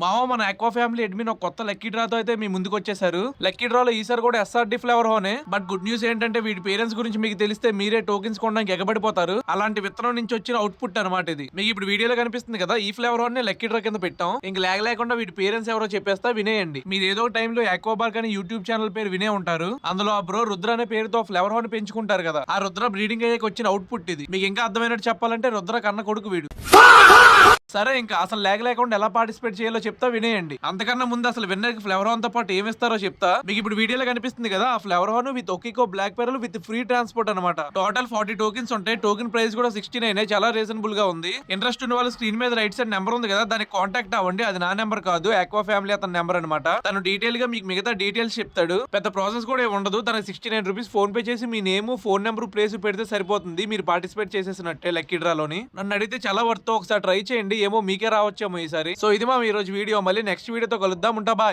Mao మన aqua family admin ఒక కొత్త లక్కీ డ్రాతో అయితే మీ ముందుకు వచ్చేసారు. లక్కీ డ్రాలో ఈసారి కూడా ఎస్ఆర్డి ఫ్లేవర్ హోనే. బట్ గుడ్ న్యూస్ ఏంటంటే వీటి పేరెంట్స్ గురించి మీకు తెలిస్తే మీరే టోకెన్స్ కొనడానికి ఎగబడిపోతారు. అలాంటి విత్తనం నుంచి వచ్చిన అవుట్పుట్ అనమాట ఇది. మీకు ఇప్పుడు వీడియోలో కనిపిస్తుంది కదా, ఈ ఫ్లేవర్ హోన్ ని లక్కీ డ్రా కింద పెట్టాం. ఇంక లేకుండా వీటి పేరెంట్స్ ఎవరో చెప్పేస్తా వినేయండి. మీరు ఏదో టైంలో ఆక్వా బార్క్ అని యూట్యూబ్ ఛానల్ పేరు వినే ఉంటారు. అందులో ఆ బ్రో రుద్ర అనే పేరుతో ఫ్లేవర్ హోన్ పెంచుకుంటారు కదా, ఆ రుద్ర బ్రీడింగ్ అయ్యాక వచ్చిన అవుట్పుట్ ఇది. మీకు ఇంకా అర్థమైనట్టు చెప్పాలంటే రుద్ర కన్న కొడుకు వీడు. సరే, ఇంకా అసలు లేకుండా ఎలా పార్టిసిపేట్ చేయాలో చెప్తా వినేయండి. అంతకన్నా ముందు అసలు విన్నర్ కి ఫ్లేవర్ హోన్ తో పాటు ఏమి ఇస్తారో చెప్తా. మీకు ఇప్పుడు వీడియోలో కనిపిస్తుంది కదా, ఆ ఫ్లేవర్ హోన్ విత్ ఒకికో black pearl with free transport అనమాట. టోటల్ 40 టోకెన్స్ ఉంటాయి. టోకెన్ ప్రైస్ కూడా 69, చాలా రీజనబుల్ గా ఉంది. ఇంట్రెస్ట్ ఉన్న వాళ్ళు స్క్రీన్ మీద రైట్ సైడ్ నెంబర్ ఉంది కదా, దానికి కాంటాక్ట్ అవ్వండి. అది నా నెంబర్ కాదు, ఆక్వా ఫ్యామిలీ అతని నెంబర్ అనమాట. తను డీటెయిల్ గా మీకు మిగతా డీటెయిల్స్ చెప్తాడు. పెద్ద ప్రాసెస్ కూడా ఏమి ఉండదు. తనకి 69 రూపీస్ ఫోన్ పే చేసి మీ నేమ్, ఫోన్ నెంబర్, ప్లేస్ పెడితే సరిపోతుంది. మీరు పార్టిసిపేట్ చేసేసినట్టే లక్కీ డ్రాలోని. నన్ను అడిగితే చాలా వర్త్. ఒకసారి ట్రై చేయండి, ఏమో మీకే రావచ్చేమో ఈసారి. సో ఇది మా ఈ రోజు వీడియో. మళ్ళీ నెక్స్ట్ వీడియోతో కలుద్దాం. ఉంటా, బాయ్.